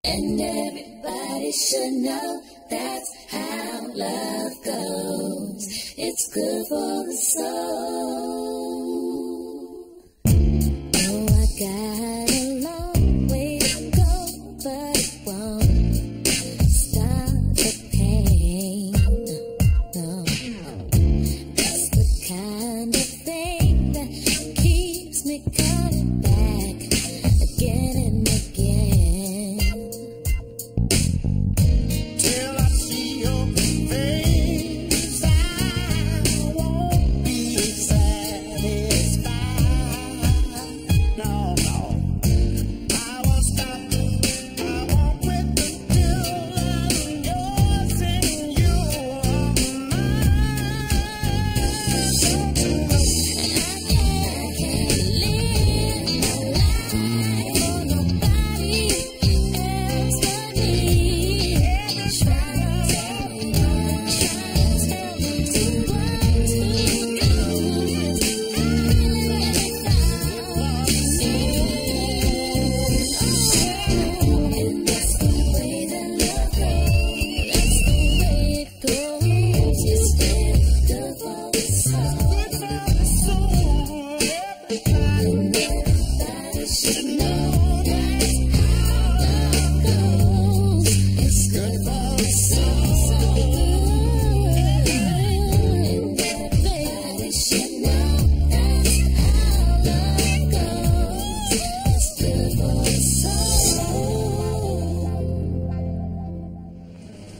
And everybody should know that's how love goes. It's good for the soul. Oh, I got a long way to go, but it won't stop the pain. No, that's the kind of thing that keeps me coming back again and again.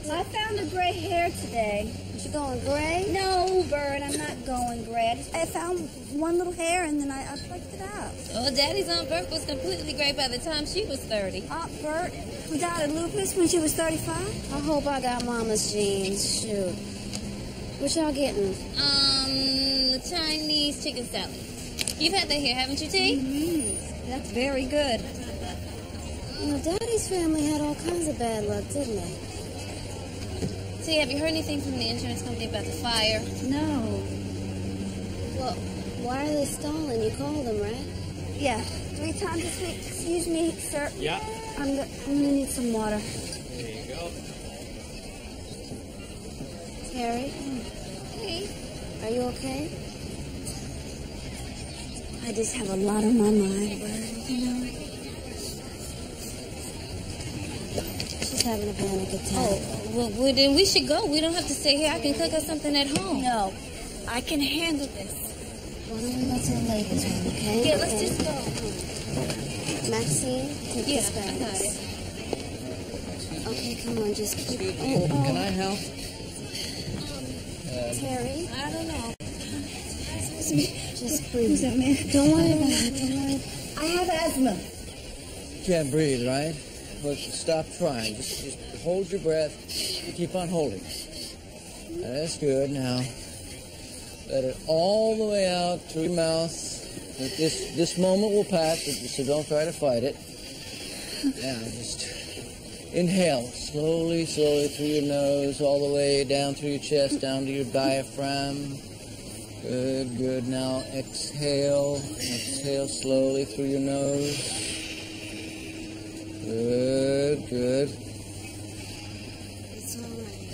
I found a gray hair today. You going gray? No, Bert, I'm not going gray. I found one little hair and then I plucked it out. Oh, Daddy's Aunt Bert was completely gray by the time she was 30. Aunt Bert, who died of lupus when she was 35? I hope I got Mama's jeans. Shoot. What y'all getting? The Chinese chicken salad. You've had that here, haven't you, T? Mm-hmm. That's very good. You know, Daddy's family had all kinds of bad luck, didn't they? T, have you heard anything from the insurance company about the fire? No. Well, why are they stalling? You called them, right? Yeah, 3 times this week. Excuse me, sir. Yeah. I'm gonna need some water. There you go. Terry? Hey. Are you okay? I just have a lot on my mind, Bert, you know. She's having a panic attack. Oh, well, then we should go. We don't have to stay here. I can cook us something at home. No, I can handle this. Why don't we go to the ladies' room, okay? Yeah, let's just go. Maxine, take this Yeah, back. I got it. Okay, come on, just keep... Can I help? Terry, I don't know. just breathe. Who's that man? Don't worry about it, don't worry. I have asthma. Can't breathe, right? Well, stop trying. Just hold your breath. Keep on holding. That's good. Now, let it all the way out through your mouth. This moment will pass, so don't try to fight it. Now, just inhale slowly through your nose, all the way down through your chest, down to your diaphragm. Good. Now, exhale slowly through your nose. Good. It's all right.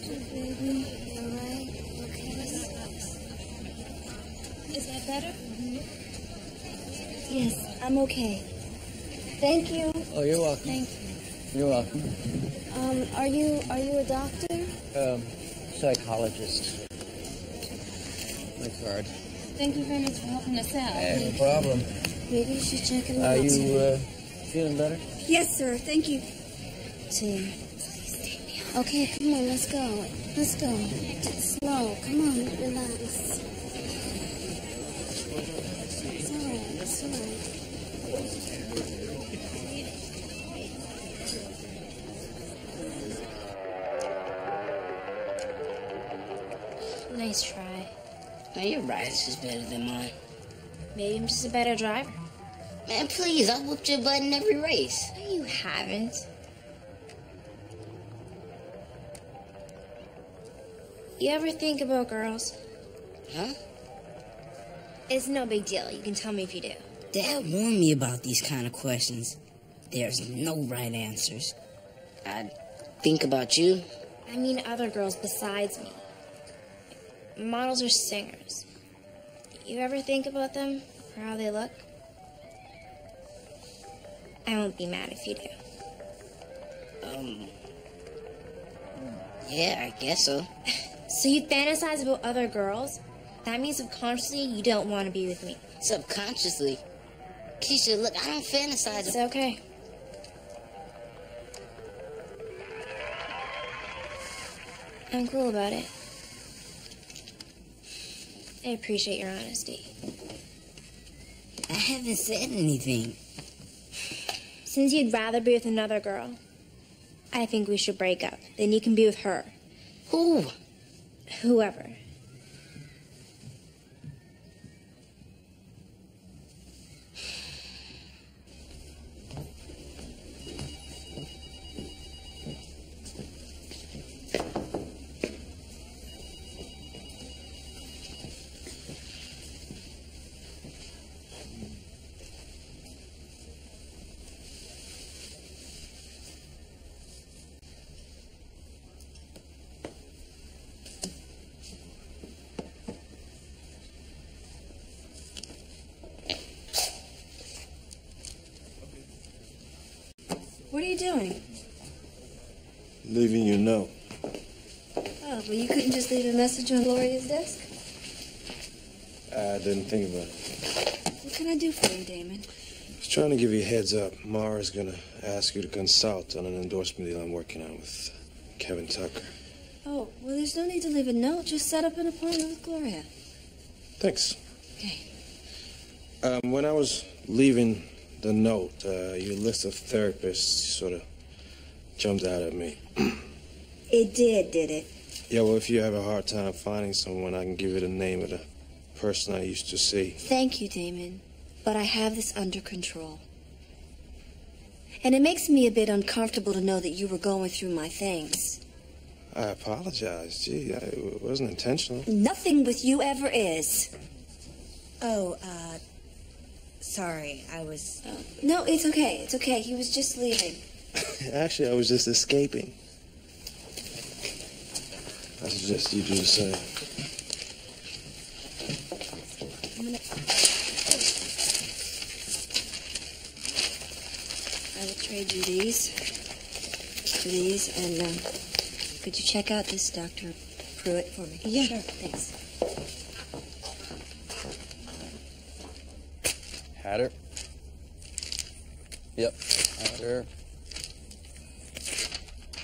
Good, baby. You all right? Okay. Is that better? Yes, I'm okay. Thank you. Oh, you're welcome. Thank you. You're welcome. Are you a doctor? Psychologist. My card. Thank you very much for helping us out. No problem. Maybe you should check him Are out. you feeling better? Yes, sir. Thank you. T. Okay, come on, let's go. Let's go. Slow. Come on, relax. It's all right. It's all right. Nice try. Now your ride's just better than mine. Maybe I'm just a better driver. Man, please, I whooped your butt in every race. No, you haven't. You ever think about girls? Huh? It's no big deal. You can tell me if you do. Dad warned me about these kind of questions. There's no right answers. I think about you. I mean other girls besides me. Models or singers. You ever think about them or how they look? I won't be mad if you do. Yeah, I guess so. So you fantasize about other girls? That means subconsciously you don't want to be with me. Subconsciously. Keisha, look, I don't fantasize. It's okay. I'm cool about it. I appreciate your honesty. I haven't said anything. Since you'd rather be with another girl, I think we should break up. Then you can be with her. Who? Whoever. What are you doing? Leaving you a note. Oh, well, you couldn't just leave a message on Gloria's desk? I didn't think about it. What can I do for you, Damon? I was trying to give you a heads up. Mara's gonna ask you to consult on an endorsement deal I'm working on with Kevin Tucker. Oh, well, there's no need to leave a note. Just set up an appointment with Gloria. Thanks. Okay. When I was leaving the note, your list of therapists sort of jumped out at me. It did it? Yeah, well, if you have a hard time finding someone, I can give you the name of the person I used to see. Thank you, Damon. But I have this under control. And it makes me a bit uncomfortable to know that you were going through my things. I apologize. Gee, it wasn't intentional. Nothing with you ever is. Oh, sorry, I was... No, it's okay. It's okay. He was just leaving. Actually, I was just escaping. I suggest you do the same. I will trade you these for these, and could you check out this Dr. Pruitt for me? Yeah. Sure, thanks. Hatter? Yep. Hatter.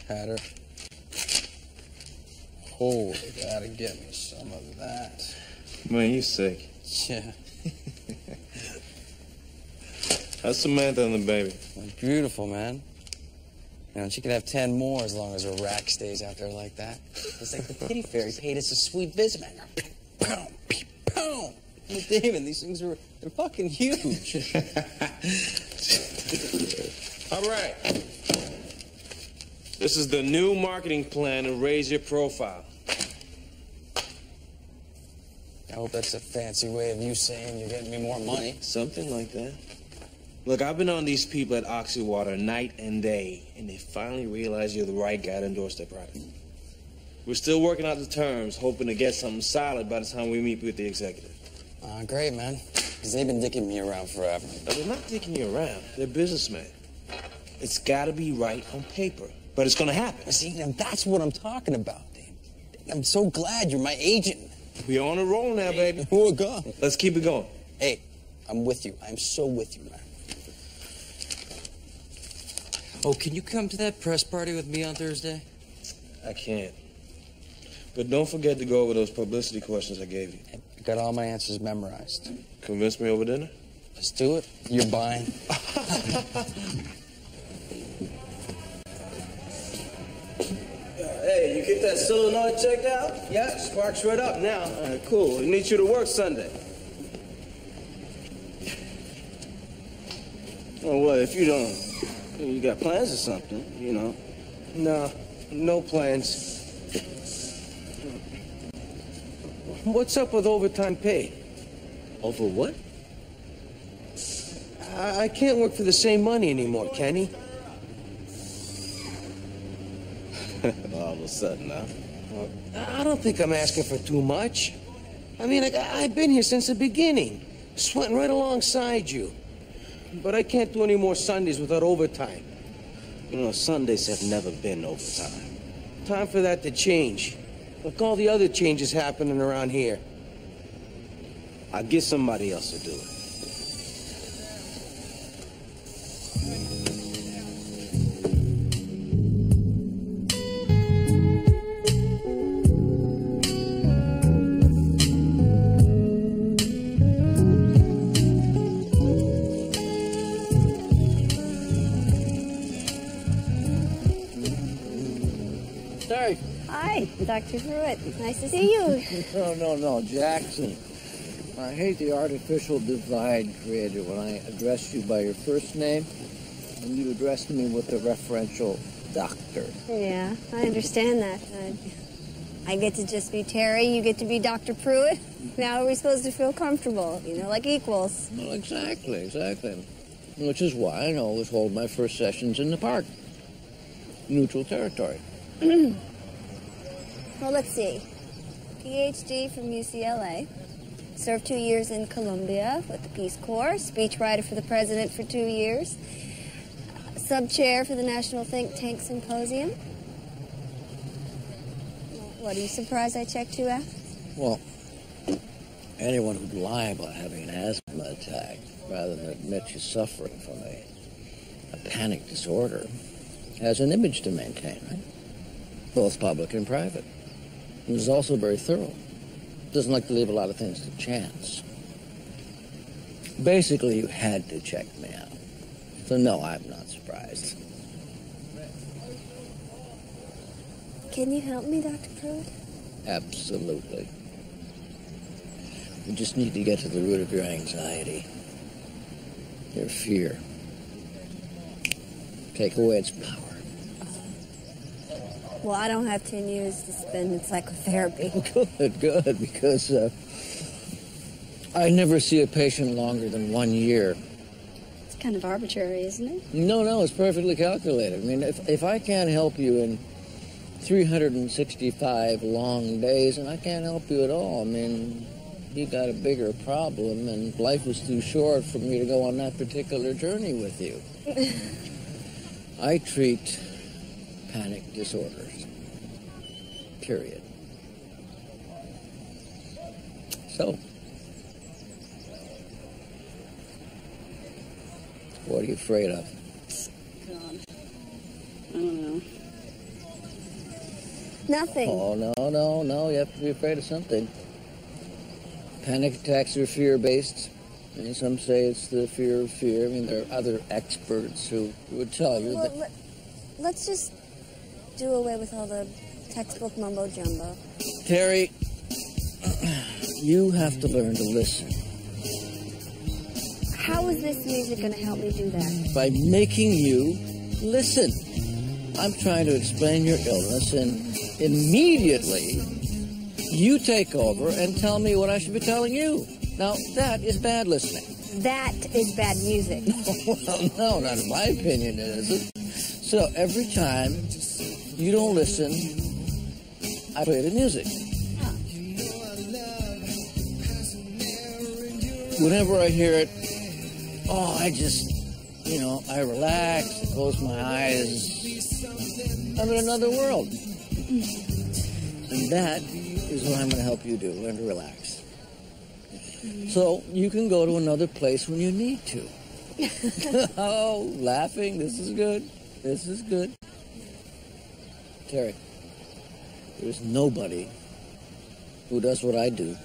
Hatter. Holy, gotta get me some of that. Man, you sick. Yeah. How's Samantha and the baby? Beautiful, man. You know, she could have 10 more as long as her rack stays out there like that. It's like the kitty fairy paid us a sweet visit, man. Pow, pow. Well, Damon, these things they're fucking huge. All right. This is the new marketing plan to raise your profile. I hope that's a fancy way of you saying you're getting me more money. Something like that. Look, I've been on these people at Oxywater night and day, and they finally realize you're the right guy to endorse their product. We're still working out the terms, hoping to get something solid by the time we meet with the executive. Great, man. Because they've been dicking me around forever. No, they're not dicking you around. They're businessmen. It's got to be right on paper, but it's going to happen. See, now that's what I'm talking about, Dave. I'm so glad you're my agent. We're on a roll now, baby. We're gone. Let's keep it going. Hey, I'm with you. I'm so with you, man. Oh, can you come to that press party with me on Thursday? I can't. But don't forget to go over those publicity questions I gave you. I got all my answers memorized. Convince me over dinner? Let's do it. You're buying. Hey, you get that solenoid checked out? Yeah, sparks right up now. Cool. We need you to work Sunday. Oh, well, if you don't, you got plans or something, you know. No, no plans. What's up with overtime pay? Over what? I can't work for the same money anymore, Kenny. All of a sudden, huh? Well, I don't think I'm asking for too much. I mean, I've been here since the beginning, sweating right alongside you. But I can't do any more Sundays without overtime. You know, Sundays have never been overtime. Time for that to change. Look, all the other changes happening around here. I'll get somebody else to do it. Sorry. Hi, Dr. Pruitt. Nice to see you. No, Jackson. I hate the artificial divide created when I address you by your first name and you address me with the referential doctor. Yeah, I understand that. I get to just be Terry, you get to be Dr. Pruitt. Now are we supposed to feel comfortable, like equals? Well, exactly. Which is why I always hold my first sessions in the park. Neutral territory. Well, let's see. PhD from UCLA. Served 2 years in Colombia with the Peace Corps. Speechwriter for the president for 2 years. Sub-chair for the National Think Tank Symposium. What, are you surprised I checked you out? Well, anyone who'd lie about having an asthma attack rather than admit she's suffering from a panic disorder has an image to maintain, right? Both public and private. And is also very thorough. Doesn't like to leave a lot of things to chance. Basically, you had to check me out. So no, I'm not surprised. Can you help me, Dr. Pruitt? Absolutely. You just need to get to the root of your anxiety. Your fear. Take away its power. Well, I don't have 10 years to spend in psychotherapy. Good, because I never see a patient longer than 1 year. It's kind of arbitrary, isn't it? No, it's perfectly calculated. I mean, if I can't help you in 365 long days, and I can't help you at all, I mean, you got a bigger problem, and life was too short for me to go on that particular journey with you. I treat panic disorders. Period. So, what are you afraid of? God. I don't know. Nothing. Oh, no. You have to be afraid of something. Panic attacks are fear-based. I mean, some say it's the fear of fear. I mean, there are other experts who would tell you that... Let's just do away with all the textbook mumbo-jumbo. Terry, you have to learn to listen. How is this music going to help me do that? By making you listen. I'm trying to explain your illness, and immediately you take over and tell me what I should be telling you. Now, that is bad listening. That is bad music. Well, no, not in my opinion, it isn't. So every time you don't listen, I play the music. Whenever I hear it, I just, I relax, I close my eyes. I'm in another world. And that is what I'm going to help you do, learn to relax. So you can go to another place when you need to. Oh, laughing, this is good. This is good. Terry, there's nobody who does what I do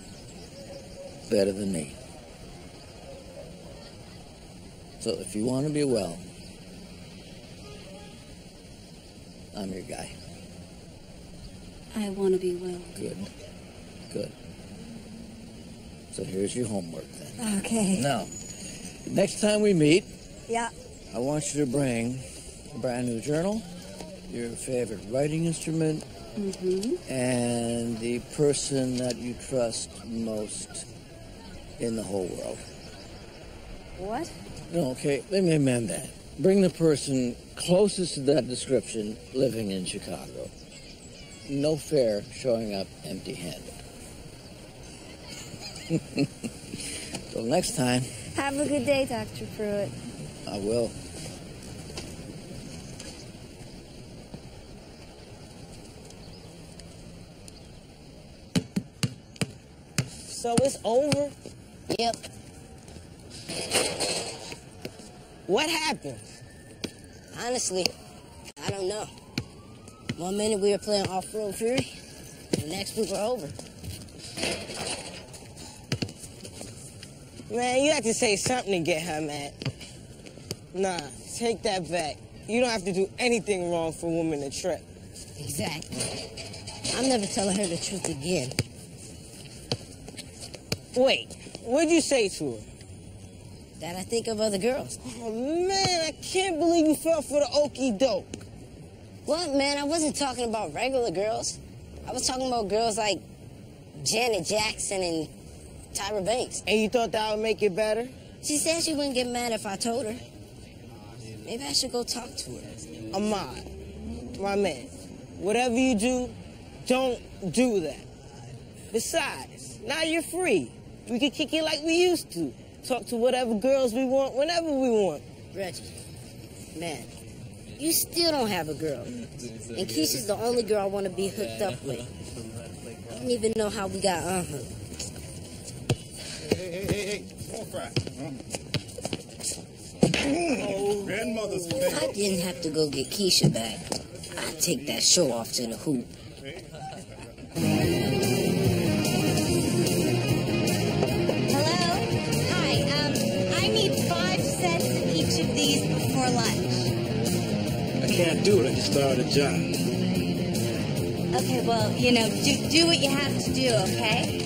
better than me. So if you want to be well, I'm your guy. I want to be well. Good. So here's your homework then. Okay. Now, next time we meet, yeah, I want you to bring a brand new journal, your favorite writing instrument, and the person that you trust most in the whole world. What? No, okay, let me amend that. Bring the person closest to that description living in Chicago. No fair showing up empty-handed. Till next time. Have a good day, Dr. Pruitt. I will. So it's over? Yep. What happened? Honestly, I don't know. One minute we were playing Off-Road Fury, the next we were over. Man, you have to say something to get her mad. Nah, take that back. You don't have to do anything wrong for a woman to trip. Exactly. I'm never telling her the truth again. Wait, what'd you say to her? That I think of other girls. Oh, man, I can't believe you fell for the okie doke. What, man? I wasn't talking about regular girls. I was talking about girls like Janet Jackson and Tyra Banks. And you thought that would make it better? She said she wouldn't get mad if I told her. Maybe I should go talk to her. Ahmad, my man, whatever you do, don't do that. Besides, now you're free. We can kick it like we used to. Talk to whatever girls we want, whenever we want. Reggie, man, you still don't have a girl. And Keisha's the only girl I want to be hooked up with. I don't even know how we got unhooked. Hey, don't cry. Grandmother's If I didn't have to go get Keisha back, I'd take that show off to the hoop. Can't do it. I just started a job. Okay, well, you know, do what you have to do, okay?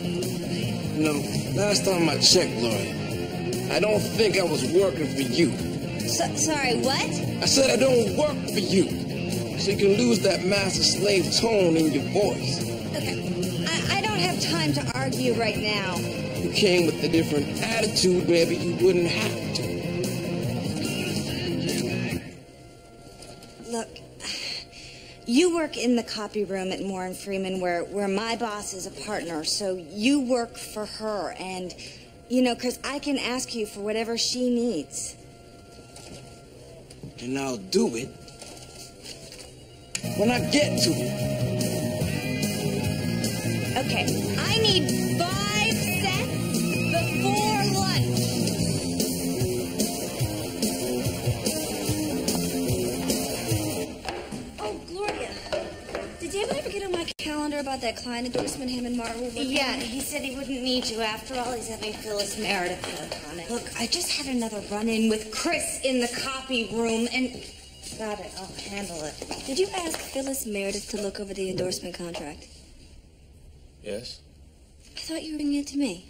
You know, last time I checked, Gloria, I don't think I was working for you. Sorry, what? I said I don't work for you. So you can lose that master-slave tone in your voice. Okay, I don't have time to argue right now. If you came with a different attitude, maybe you wouldn't have to. Look, you work in the copy room at Moore and Freeman where my boss is a partner, so you work for her, and, you know, because I can ask you for whatever she needs. And I'll do it when I get to it. Okay, I need 5 sets before lunch. Did David ever get on my calendar about that client endorsement him and Martin were working Yeah, on? he said he wouldn't need you. After all, he's having Phyllis Meredith work on it. Look, I just had another run-in with Chris in the copy room, and... Got it, I'll handle it. Did you ask Phyllis Meredith to look over the endorsement contract? Yes? I thought you were bringing it to me.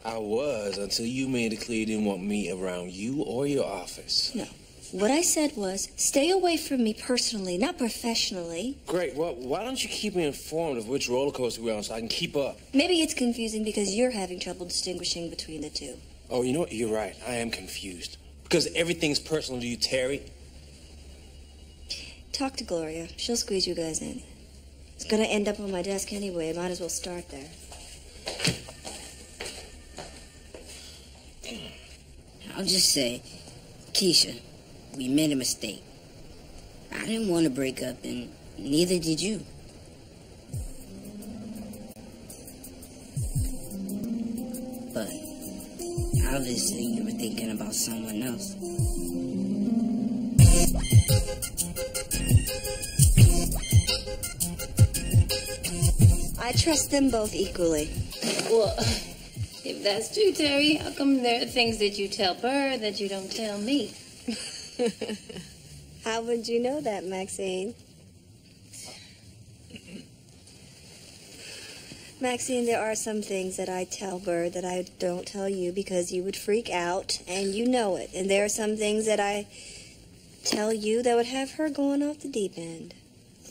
I was, until you made it clear you didn't want me around you or your office. No. What I said was, stay away from me personally, not professionally. Great. Well, why don't you keep me informed of which roller coaster we're on so I can keep up? Maybe it's confusing because you're having trouble distinguishing between the two. Oh, you know what? You're right. I am confused. Because everything's personal to you, Terry. Talk to Gloria. She'll squeeze you guys in. It's gonna end up on my desk anyway. Might as well start there. I'll just say, Keisha, we made a mistake. I didn't want to break up, and neither did you. But obviously you were thinking about someone else. I trust them both equally. Well, if that's true, Terry, how come there are things that you tell Burr that you don't tell me? How would you know that, Maxine? Maxine, there are some things that I tell Burr that I don't tell you because you would freak out, and you know it. And there are some things that I tell you that would have her going off the deep end.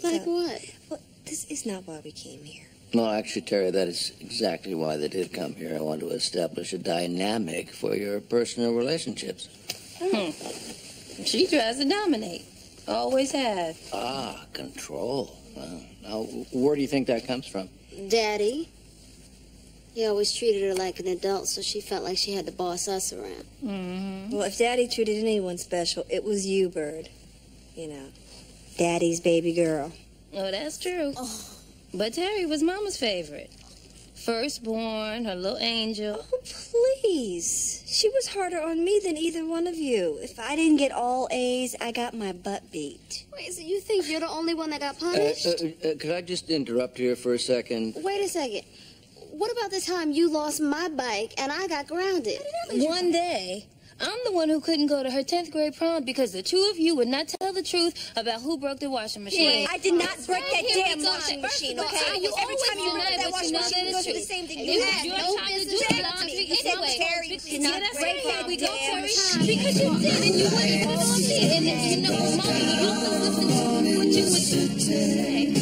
Like what? Well, this is not why we came here. No, actually, Terry, that is exactly why they did come here. I want to establish a dynamic for your personal relationships. She tries to dominate. Always has. Ah, control. Now, where do you think that comes from? Daddy. He always treated her like an adult, so she felt like she had to boss us around. Mm-hmm. Well, if Daddy treated anyone special, it was you, Bird. You know, Daddy's baby girl. Oh, that's true. Oh. But Terry was Mama's favorite. Firstborn, her little angel. Oh, please. She was harder on me than either one of you. If I didn't get all A's, I got my butt beat. Wait, so you think you're the only one that got punished? Could I just interrupt here for a second? Wait a second. What about the time you lost my bike and I got grounded? One day, I'm the one who couldn't go to her 10th grade prom because the two of you would not tell the truth about who broke the washing machine. I did not break that damn washing machine, okay? Every time you remember that washing machine, you go through the same thing. You had no business telling me. You said Terry did not break that damn machine. Because you did, and you wouldn't volunteer. And you know, Mama would always listen to what you would say.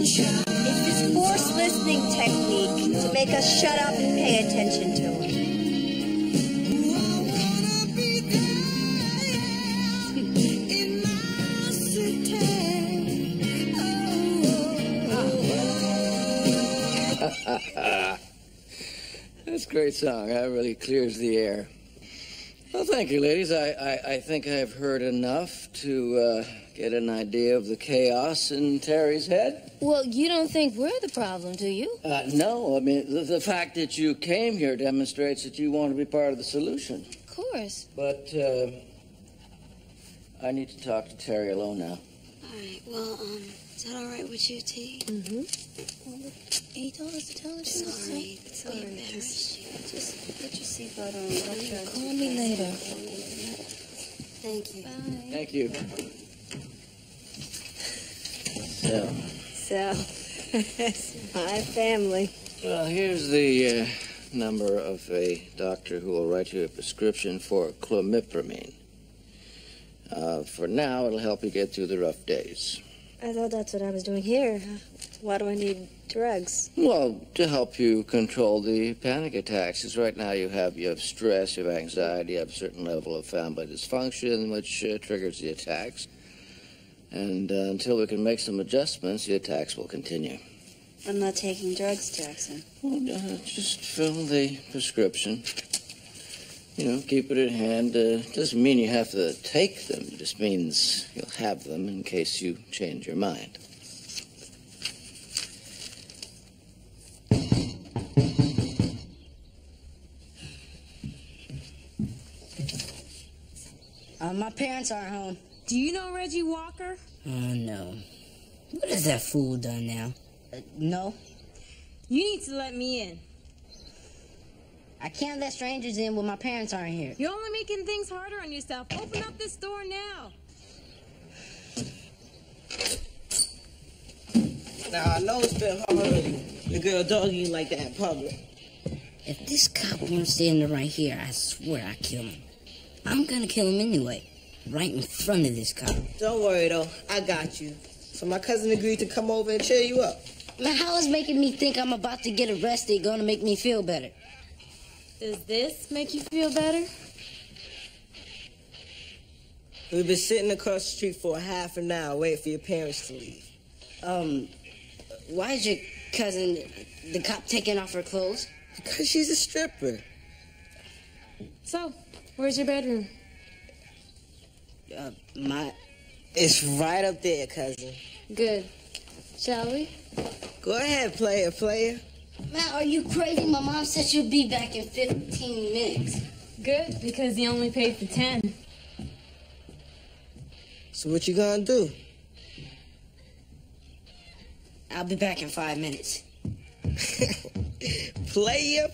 It's this forced listening technique to make us shut up and pay attention to it. That's a great song. That really clears the air. Well, thank you, ladies. I think I've heard enough to get an idea of the chaos in Terry's head. Well, you don't think we're the problem, do you? No. I mean, the fact that you came here demonstrates that you want to be part of the solution. Of course. But I need to talk to Terry alone now. All right. Well, is that all right with you, T? Mm-hmm. Well, he told us to tell her. Sorry. It's all right. Just put your seatbelt on. Call me later. Thank you. Bye. Thank you. So, my family. Well, here's the number of a doctor who will write you a prescription for clomipramine. For now, it'll help you get through the rough days. I thought that's what I was doing here. Why do I need drugs? Well, to help you control the panic attacks. Because right now you have stress, you have anxiety, you have a certain level of family dysfunction, which triggers the attacks. And until we can make some adjustments, the attacks will continue. I'm not taking drugs, Jackson. Well, just fill the prescription. You know, keep it in hand. Doesn't mean you have to take them. It just means you'll have them in case you change your mind. My parents aren't home. Do you know Reggie Walker? Oh, no. What has that fool done now? No. You need to let me in. I can't let strangers in when my parents aren't here. You're only making things harder on yourself. Open up this door now. Now, I know it's been hard on the girl dogging you like that in public. If this cop won't stand right here, I swear I'll kill him. I'm gonna kill him anyway. Right in front of this cop. Don't worry, though. I got you. So my cousin agreed to come over and cheer you up. Now, how is making me think I'm about to get arrested gonna make me feel better? Does this make you feel better? We've been sitting across the street for a half an hour waiting for your parents to leave. Why is your cousin, the cop, taking off her clothes? Because she's a stripper. So, where's your bedroom? It's right up there, cousin. Good. Shall we? Go ahead, player. Man, are you crazy? My mom said she'll be back in 15 minutes. Good, because he only paid for 10. So what you gonna do? I'll be back in 5 minutes. Player.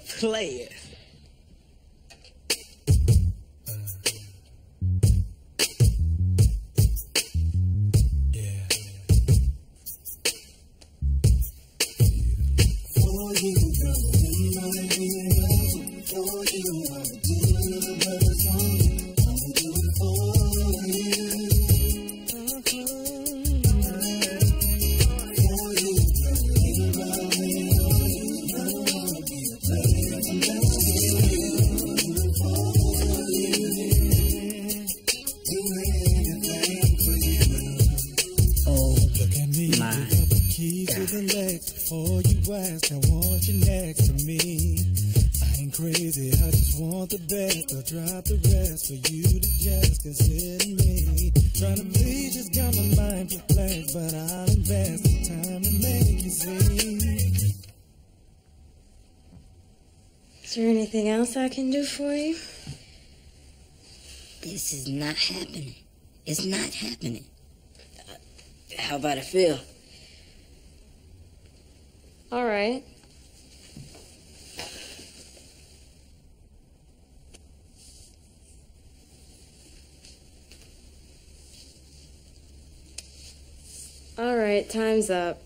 before you ask, I want you next to me. I ain't crazy, I just want the best. I'll drop the rest for you to just consider me. Trying to please just got my mind perplexed, but I'll invest the time to make you see. Is there anything else I can do for you? This is not happening. It's not happening. How about it feel? All right. All right, time's up.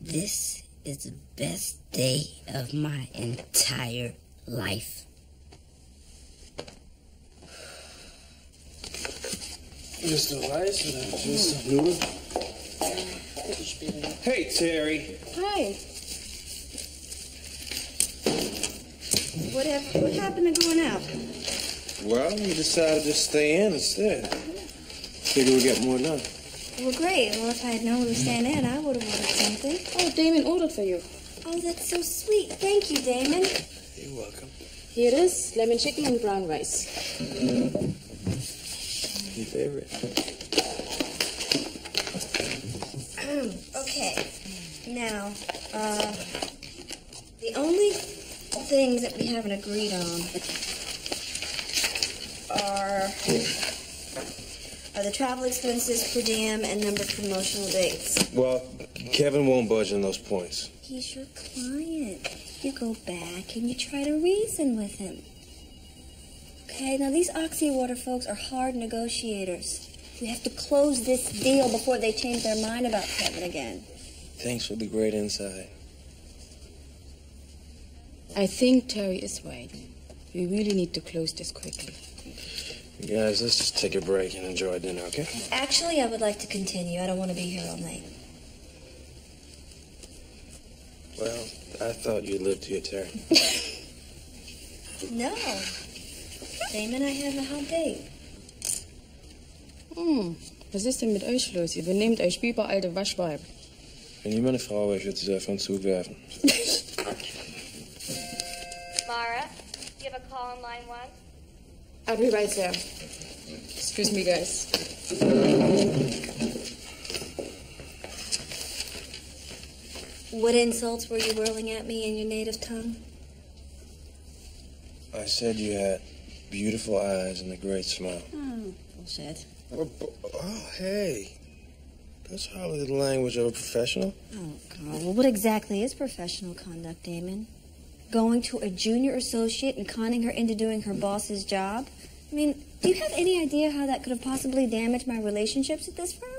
This is the best day of my entire life. Just a rice and just a noodle. Hey, Terry. Hi. What happened to going out? Well, we decided to stay in instead. Figure we'd get more done. Well, great. Well, if I had known we were staying in, I would have ordered something. Oh, Damon ordered for you. Oh, that's so sweet. Thank you, Damon. You're welcome. Here it is, lemon chicken and brown rice. Your favorite. Okay. Now, the only things that we haven't agreed on are the travel expenses, per diem, and number of promotional dates. Well, Kevin won't budge on those points. He's your client. You go back and you try to reason with him. Okay, now these Oxywater folks are hard negotiators. We have to close this deal before they change their mind about Kevin again. Thanks for the great insight. I think Terry is right. We really need to close this quickly. You guys, let's just take a break and enjoy dinner, okay? Actually, I would like to continue. I don't want to be here all night. Well, I thought you lived here, Terry. No. Damon, I have a hot date. Was ist denn mit euch los? Ihr benehmt euch wie überalte Waschweib. Wenn ihr meine Frau euch jetzt davon zuwerfen. Mara, you have a call on line 1? I'll be right there. Excuse me, guys. What insults were you whirling at me in your native tongue? I said you had beautiful eyes and a great smile. Oh, bullshit. Oh, hey. That's hardly the language of a professional. Oh, God. Well, what exactly is professional conduct, Damon? Going to a junior associate and conning her into doing her boss's job? I mean, do you have any idea how that could have possibly damaged my relationships at this firm?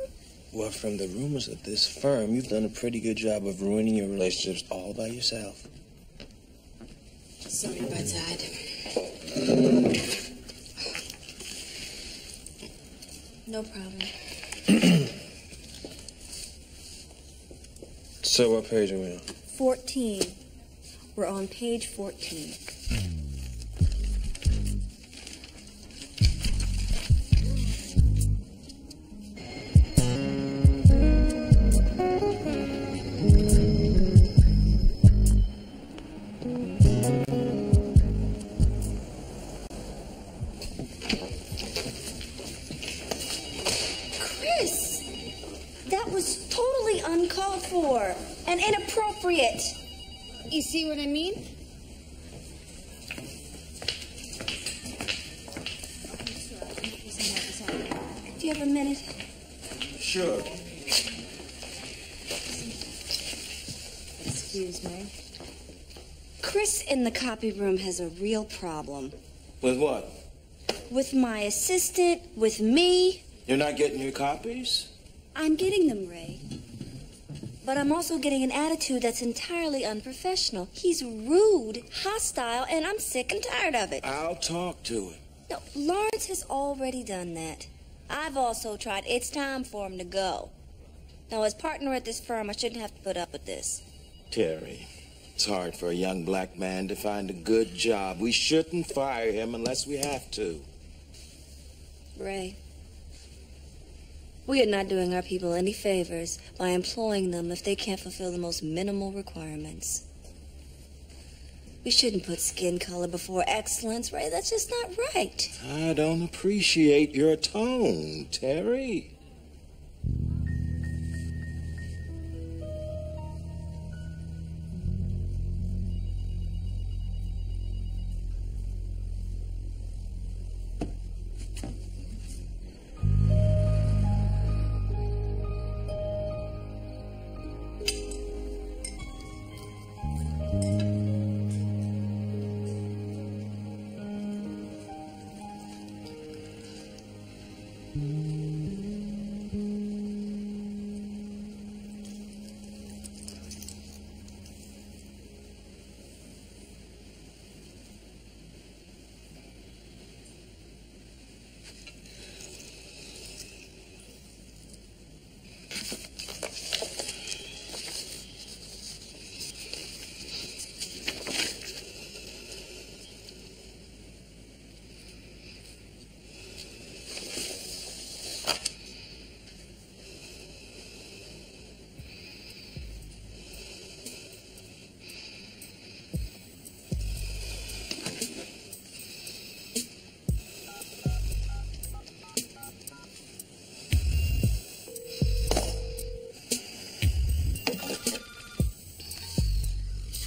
Well, from the rumors at this firm, you've done a pretty good job of ruining your relationships all by yourself. Sorry about that. No problem. So what page are we on? 14. We're on page 14. Chris, that was totally uncalled for and inappropriate. You see what I mean? Do you have a minute? Sure. Excuse me. Chris in the copy room has a real problem. With what? With my assistant, with me. You're not getting your copies? I'm getting them, Ray. But I'm also getting an attitude that's entirely unprofessional. He's rude, hostile, and I'm sick and tired of it. I'll talk to him. No, Lawrence has already done that. I've also tried. It's time for him to go. Now, as partner at this firm, I shouldn't have to put up with this. Terry, it's hard for a young black man to find a good job. We shouldn't fire him unless we have to. Ray, We are not doing our people any favors by employing them if they can't fulfill the most minimal requirements. We shouldn't put skin color before excellence, right? That's just not right. I don't appreciate your tone, Terry.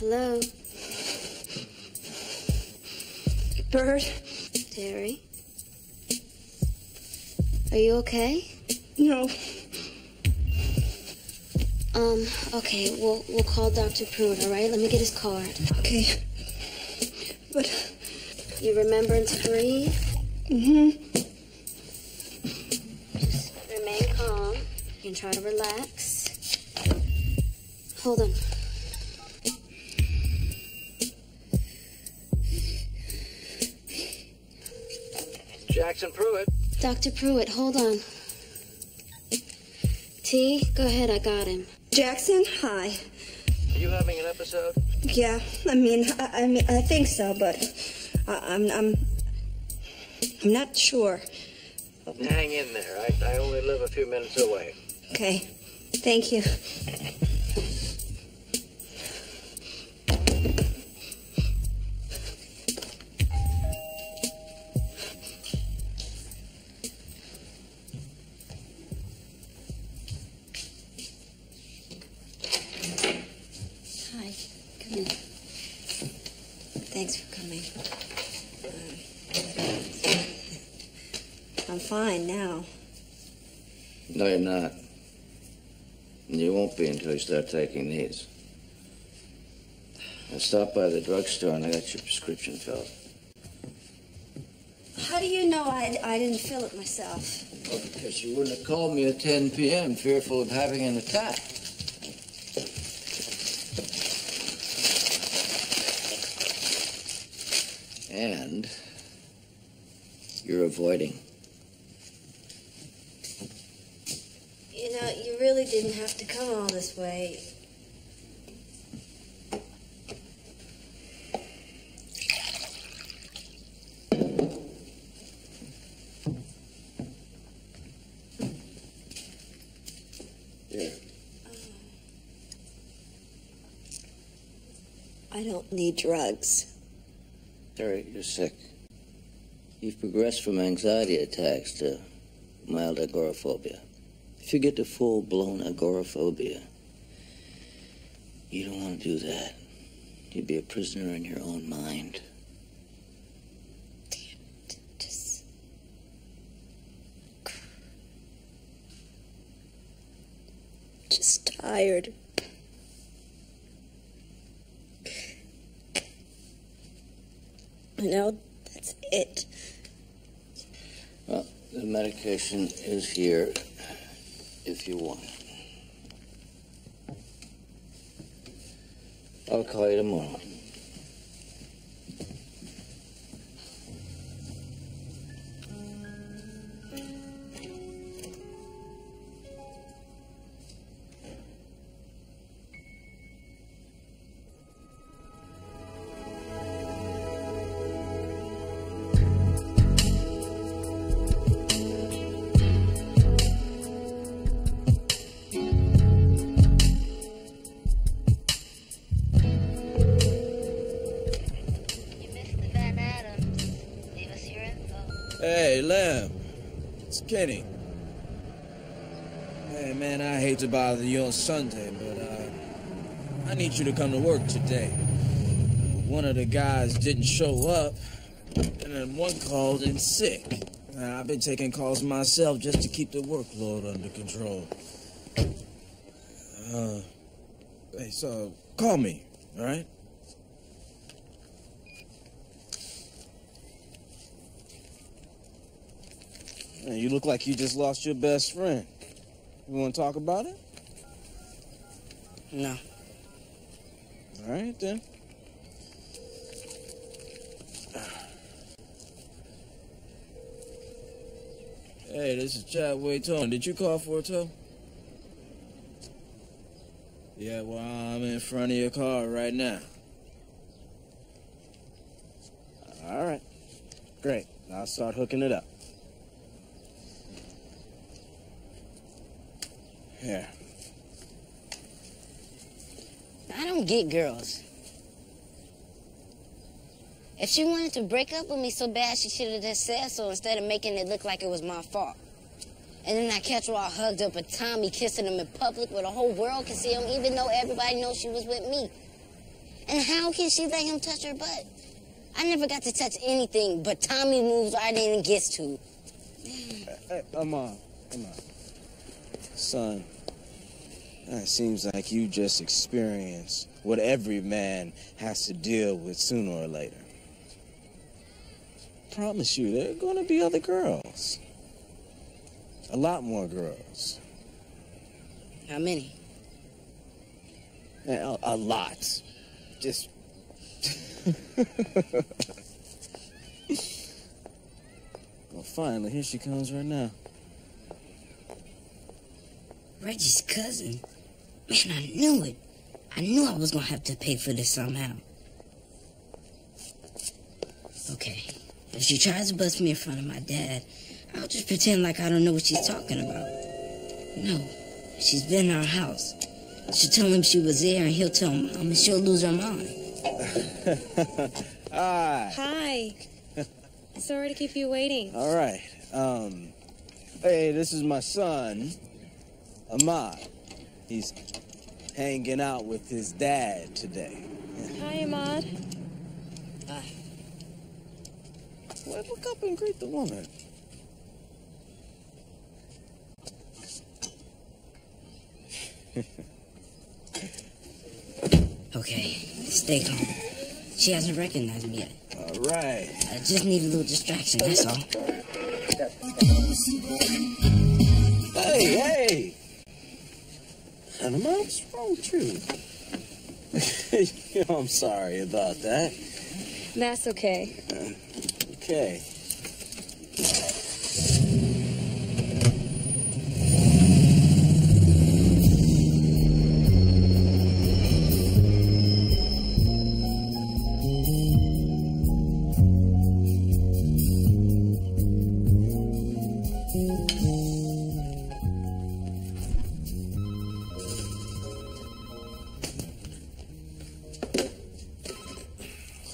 Hello? Bert? Terry? Are you okay? No. Okay, we'll call Dr. Pruitt, all right? Let me get his card. Okay. But... You remembering to breathe? Mm-hmm. Just remain calm and try to relax. Hold on. Jackson Pruitt. Dr. Pruitt, hold on. T, go ahead, I got him. Jackson, hi. Are you having an episode? Yeah, I think so, but I'm not sure. Hang in there. I only live a few minutes away. Okay, thank you. Hi, come in. Thanks for coming. I'm fine now. No, you're not. And you won't be until you start taking these. I stopped by the drugstore and I got your prescription filled. How do you know I didn't fill it myself? Well, because you wouldn't have called me at 10 p.m. fearful of having an attack. And you're avoiding. You know, you really didn't have to come all this way. Here. I don't need drugs. Terry, you're sick. You've progressed from anxiety attacks to mild agoraphobia. If you get to full-blown agoraphobia, you don't want to do that. You'd be a prisoner in your own mind. Just tired. You know, that's it. Well, the medication is here if you want it. I'll call you tomorrow. Hey, Lem. It's Kenny. Hey, man, I hate to bother you on Sunday, but I need you to come to work today. One of the guys didn't show up, and then one called in sick. I've been taking calls myself just to keep the workload under control. Hey, so call me, all right? Man, you look like you just lost your best friend. You want to talk about it? No. All right, then. Hey, this is Chadway Tone. Did you call for a tow? Yeah, well, I'm in front of your car right now. All right. Great. I'll start hooking it up. Here. I don't get girls. If she wanted to break up with me so bad, she should have just said so instead of making it look like it was my fault. And then I catch her all hugged up with Tommy, kissing him in public where the whole world can see him, even though everybody knows she was with me. And how can she let him touch her butt? I never got to touch anything, but Tommy moves I didn't get to. Hey, come on. Son, it seems like you just experienced what every man has to deal with sooner or later. Promise you, there are going to be other girls. A lot more girls. How many? A lot. Just... Well, finally, here she comes right now. Reggie's cousin? Man, I knew it. I knew I was gonna have to pay for this somehow. Okay, if she tries to bust me in front of my dad, I'll just pretend like I don't know what she's talking about. No, she's been in our house. She'll tell him she was there and he'll tell Mom and she'll lose her mind. Hi. Hi. Sorry to keep you waiting. All right. Hey, this is my son, Ahmad. He's hanging out with his dad today. Hi, Ahmad. Hi. Well, look up and greet the woman. Okay, stay calm. She hasn't recognized me yet. All right. I just need a little distraction, that's all. Hey! Ahmad, what's wrong with you? I'm sorry about that. That's okay. Okay.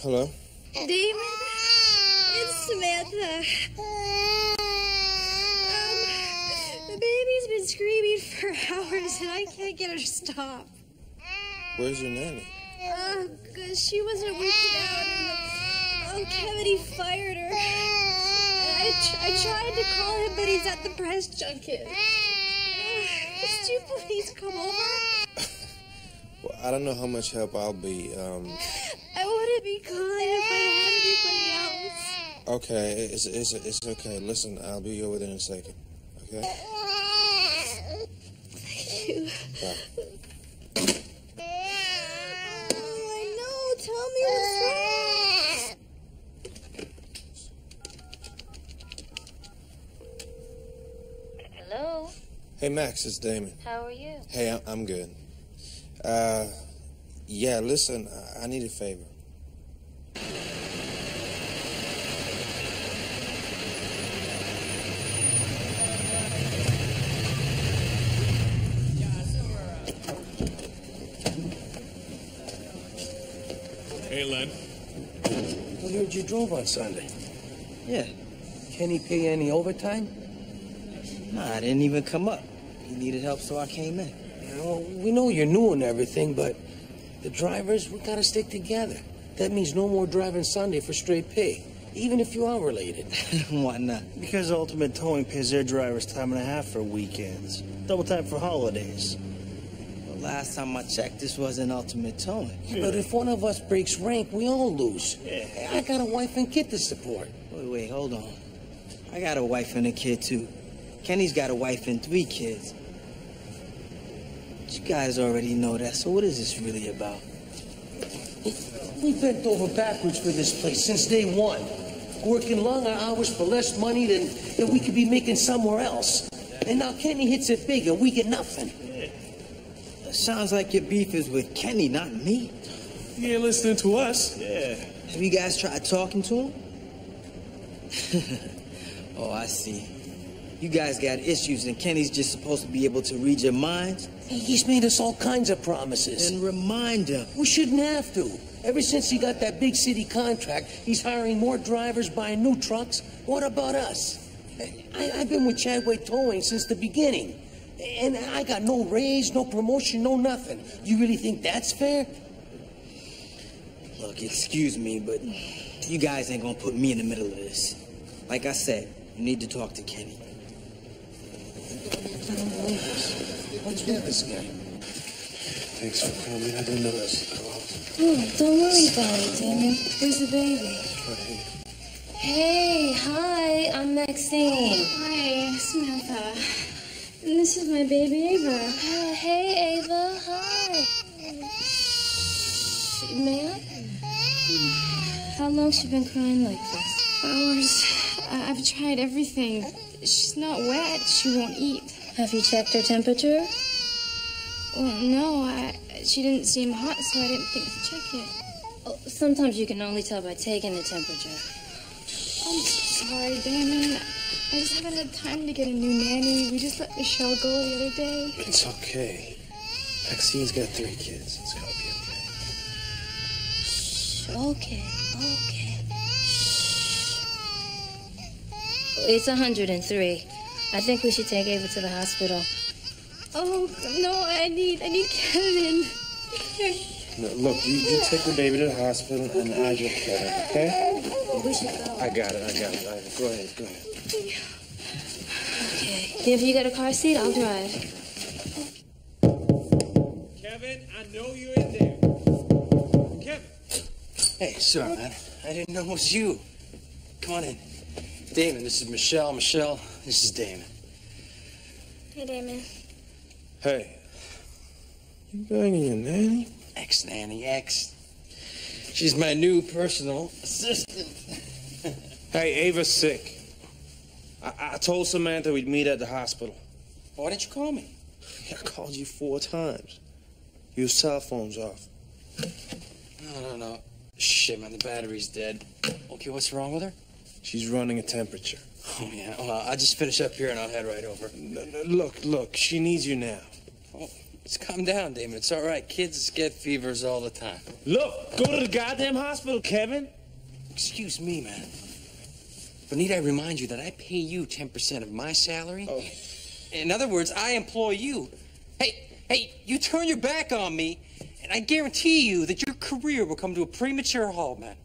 Hello? Damon, it's Samantha. The baby's been screaming for hours and I can't get her to stop. Where's your nanny? Cause she wasn't working out and Kevin fired her. And I tried to call him, but he's at the press junket. Could you please come over? Well, I don't know how much help I'll be. I wouldn't be calling if I had anybody else. Okay, it's okay. Listen, I'll be over there in a second. Okay? Thank you. Bye. Oh, I know. Tell me what's wrong. Hello? Hey, Max, it's Damon. How are you? Hey, I'm good. Yeah, listen, I need a favor. Hey, Len. I heard you drove on Sunday. Yeah. Kenny pay any overtime? Nah, I didn't even come up. He needed help, so I came in. You know, we know you're new and everything, but the drivers, we gotta stick together. That means no more driving Sunday for straight pay, even if you are related. Why not? Because Ultimate Towing pays their drivers time and a half for weekends. Double time for holidays. Well, last time I checked, this wasn't Ultimate Towing. Yeah, but if one of us breaks rank, we all lose. Yeah. I got a wife and kid to support. Wait, hold on. I got a wife and a kid, too. Kenny's got a wife and 3 kids. But you guys already know that, so what is this really about? We bent over backwards for this place since day one. Working longer hours for less money than we could be making somewhere else. And now Kenny hits it big and we get nothing. It sounds like your beef is with Kenny, not me. You ain't listening to us. Yeah. Have you guys tried talking to him? Oh, I see. You guys got issues and Kenny's just supposed to be able to read your minds? He's made us all kinds of promises. Then remind him. We shouldn't have to. Ever since he got that big city contract, he's hiring more drivers, buying new trucks. What about us? I've been with Chadway Towing since the beginning. And I got no raise, no promotion, no nothing. You really think that's fair? Look, excuse me, but you guys ain't gonna put me in the middle of this. Like I said, you need to talk to Kenny. What's with this guy? Thanks for coming. I didn't know this. Oh, don't worry about it, Damon. Where's the baby? Hey, hi, I'm Maxine. Hi, Samantha. And this is my baby, Ava. Hey, Ava, hi. May I? How long's she been crying like this? Hours. I've tried everything. She's not wet. She won't eat. Have you checked her temperature? Well, no, she didn't seem hot, so I didn't think to check it. Oh, sometimes you can only tell by taking the temperature. I'm sorry, Damon. I just haven't had time to get a new nanny. We just let Michelle go the other day. It's okay. Maxine's got 3 kids. It's gonna be okay. Okay. It's 103. I think we should take Ava to the hospital. Oh, no, I need Kevin. No, look, you take the baby to the hospital and I get Kevin, okay? We should go. I got it. Go ahead. Okay. If you got a car seat, I'll drive. Kevin, I know you're in there. Kevin. Hey, sorry, man. I didn't know it was you. Come on in. Damon, this is Michelle. Michelle, this is Damon. Hey, Damon. Hey. You banging your nanny? Ex-nanny, ex. She's my new personal assistant. Hey, Ava's sick. I told Samantha we'd meet at the hospital. Why didn't you call me? I called you 4 times. Your cell phone's off. No. Shit, man, the battery's dead. Okay, what's wrong with her? She's running a temperature. Oh, yeah. Well, I'll just finish up here and I'll head right over. No, look, she needs you now. Oh, just calm down, Damon. It's all right. Kids get fevers all the time. Look, go to the goddamn hospital, Kevin. Excuse me, man. But need I remind you that I pay you 10% of my salary? Oh. In other words, I employ you. Hey, you turn your back on me, and I guarantee you that your career will come to a premature halt, man.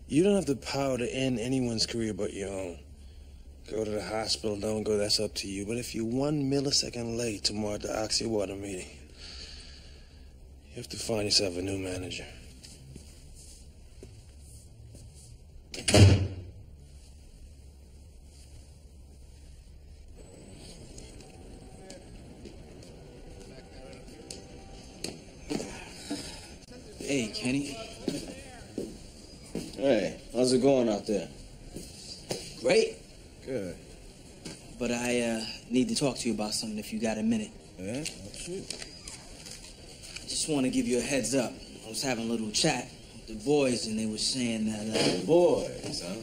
You don't have the power to end anyone's career but your own. Go to the hospital, don't go, that's up to you. But if you're 1 millisecond late tomorrow at the Oxy Water meeting, you have to find yourself a new manager. Hey, Kenny. Hey, how's it going out there? Great. Good. But I need to talk to you about something if you got a minute. Yeah? Let's shoot. I just want to give you a heads up. I was having a little chat with the boys, and they were saying that... boys, huh?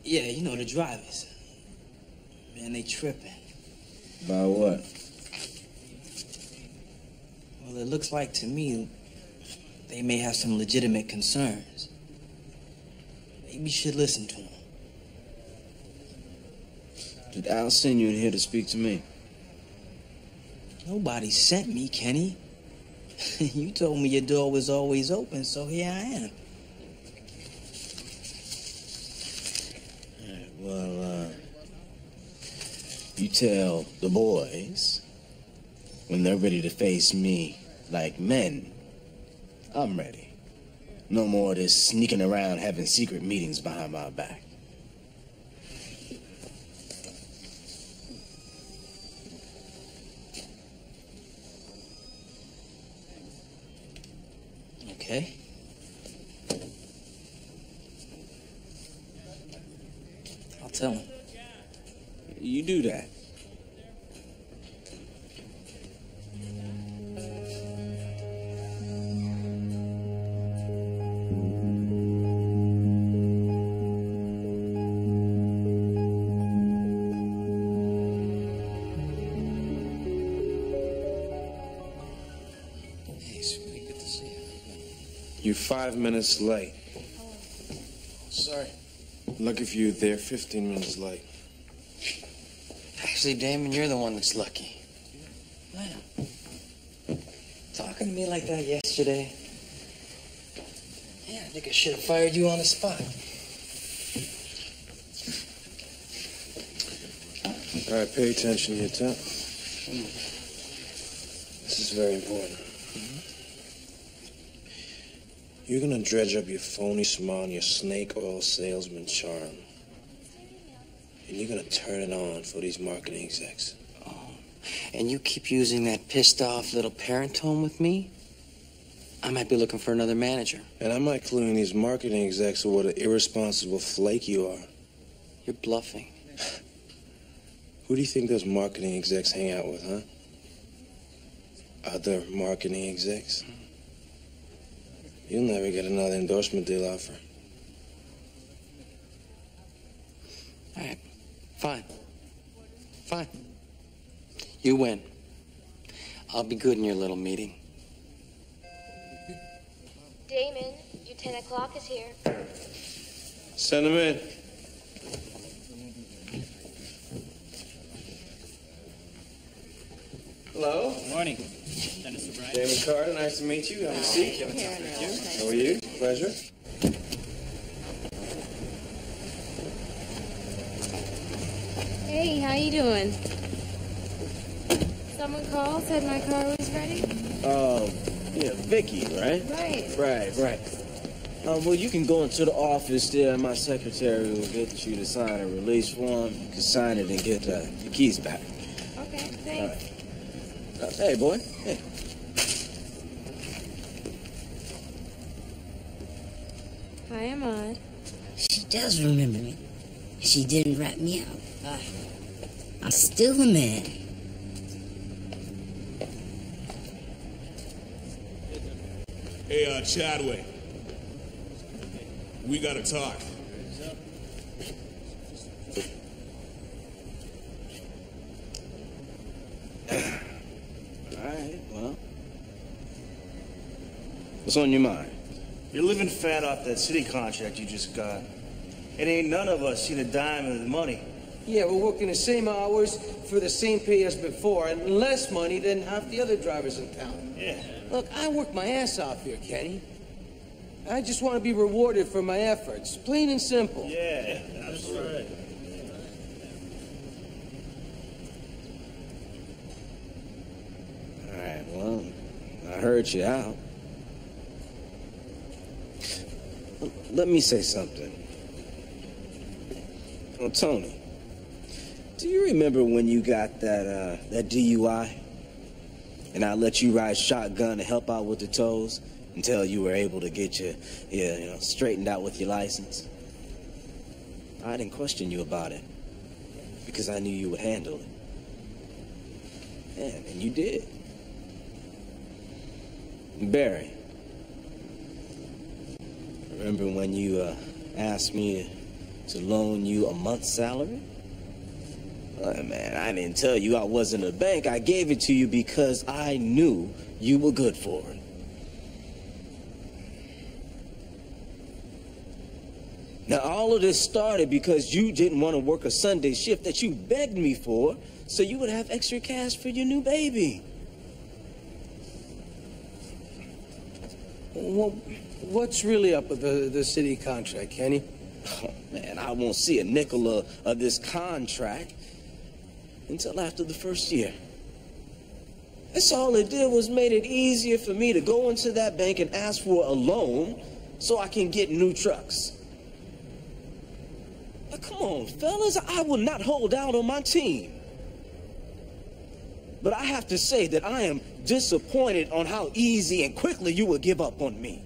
Yeah, you know, the drivers. Man, they tripping. About what? Well, it looks like to me they may have some legitimate concerns. Maybe you should listen to them. Did Al send you in here to speak to me? Nobody sent me, Kenny. You told me your door was always open, so here I am. Well, you tell the boys when they're ready to face me like men, I'm ready. No more of this sneaking around having secret meetings behind my back. Okay. I'll tell him. You do that. You're 5 minutes late. Sorry. Lucky for you, they're 15 minutes late. Actually, Damon, you're the one that's lucky. Man, talking to me like that yesterday. Yeah, I think I should have fired you on the spot. All right, pay attention here, Tom. This is very important. You're gonna dredge up your phony smile and your snake oil salesman charm. And you're gonna turn it on for these marketing execs. Oh, and you keep using that pissed off little parent tone with me? I might be looking for another manager. And I might clue in these marketing execs with what an irresponsible flake you are. You're bluffing. Who do you think those marketing execs hang out with, huh? Other marketing execs? You'll never get another endorsement deal offer. All right, fine. Fine. You win. I'll be good in your little meeting. Damon, your 10 o'clock is here. Send him in. Hello. Good morning. Dennis O'Brien. Damon Carter, nice to meet you. Have a seat. How are you? Pleasure. Hey, how you doing? Someone called, said my car was ready? Yeah, Vicky, right? Right. Right. Well, you can go into the office there, and my secretary will get you to sign a release form. You can sign it and get the keys back. Okay, thanks. Hey, boy. Hey. Hi, Ahmad. She does remember me. She didn't rat me out. I'm still a man. Hey, Chadwick. We gotta talk. All right, well. What's on your mind? You're living fat off that city contract you just got. It ain't none of us seen a dime of the money. Yeah, we're working the same hours for the same pay as before, and less money than half the other drivers in town. Yeah. Look, I work my ass off here, Kenny. I just want to be rewarded for my efforts. Plain and simple. Yeah, that's right. All right, well, I heard you out. Let me say something. Oh, Tony, do you remember when you got that DUI? And I let you ride shotgun to help out with the tows until you were able to get you straightened out with your license? I didn't question you about it because I knew you would handle it. Yeah, and you did. Barry, remember when you asked me to loan you a month's salary? Man, I didn't tell you I wasn't a bank. I gave it to you because I knew you were good for it. Now, all of this started because you didn't want to work a Sunday shift that you begged me for, so you would have extra cash for your new baby. Well, what's really up with the city contract, Kenny? Oh, man, I won't see a nickel of this contract until after the first year. That's all it did was made it easier for me to go into that bank and ask for a loan so I can get new trucks. Now, come on, fellas, I will not hold out on my team. But I have to say that I am disappointed on how easy and quickly you would give up on me.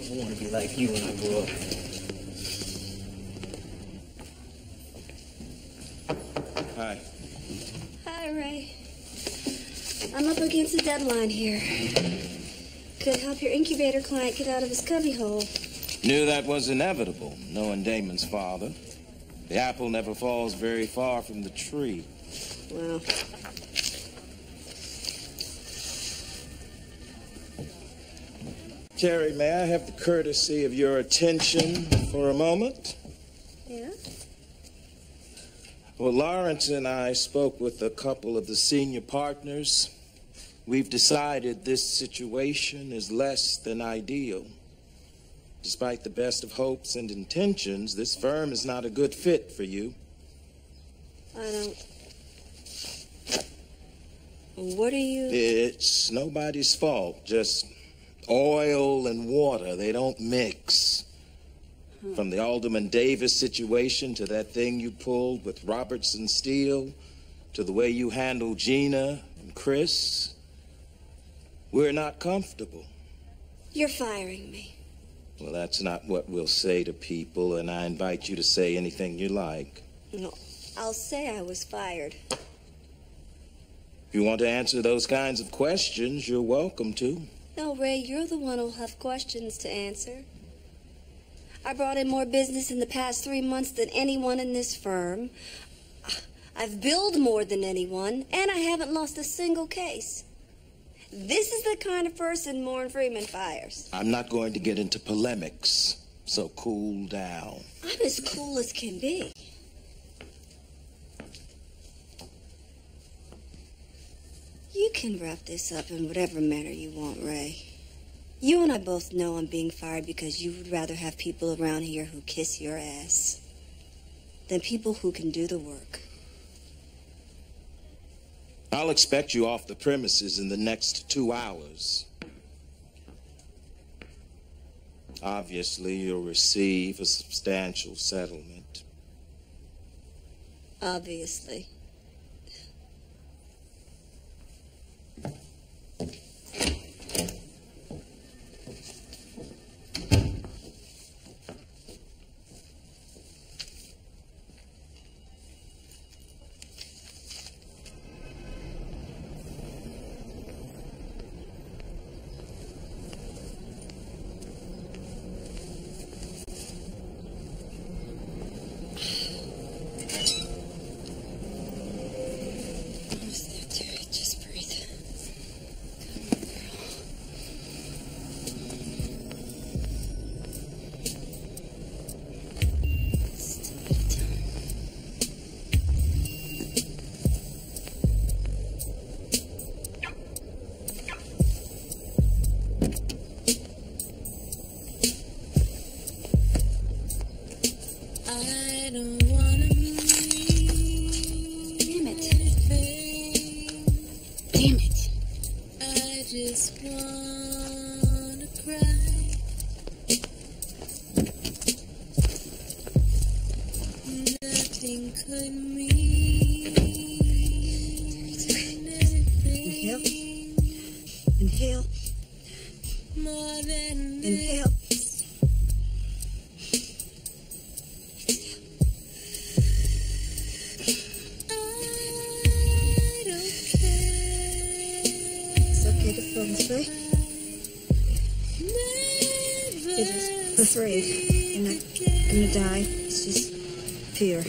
I want to be like you when I grow up. Hi. Hi, Ray. I'm up against a deadline here. Could help your incubator client get out of his cubbyhole. Knew that was inevitable, knowing Damon's father. The apple never falls very far from the tree. Well, Terry, may I have the courtesy of your attention for a moment? yeah? Well, Lawrence and I spoke with a couple of the senior partners. We've decided this situation is less than ideal. Despite the best of hopes and intentions, this firm is not a good fit for you. I don't... What are you... It's nobody's fault, just oil and water. They don't mix. From the Alderman Davis situation to that thing you pulled with Robertson Steele to the way you handled Gina and Chris, we're not comfortable. You're firing me. Well, that's not what we'll say to people, and I invite you to say anything you like. No, I'll say I was fired. If you want to answer those kinds of questions, you're welcome to. No, Ray, you're the one who'll have questions to answer. I brought in more business in the past 3 months than anyone in this firm. I've billed more than anyone, and I haven't lost a single case. This is the kind of person Moore and Freeman fires. I'm not going to get into polemics, so cool down. I'm as cool as can be. You can wrap this up in whatever manner you want, Ray. You and I both know I'm being fired because you would rather have people around here who kiss your ass than people who can do the work. I'll expect you off the premises in the next 2 hours. Obviously, you'll receive a substantial settlement. Obviously. Inhale. Inhale. It's okay to fall asleep. It is. afraid. You're not gonna die. It's just fear.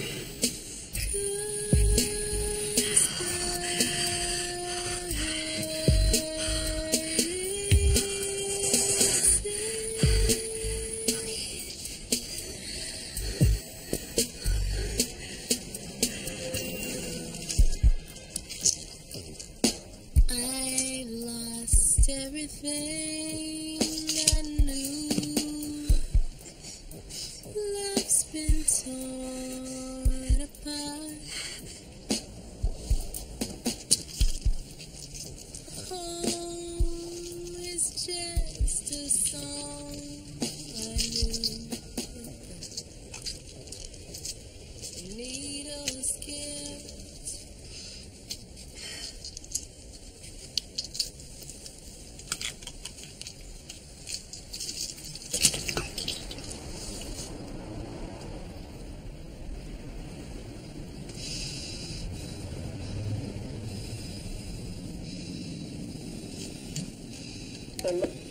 I lost everything I knew. Love's been torn apart. Home is just a song I knew. Needles skipped. And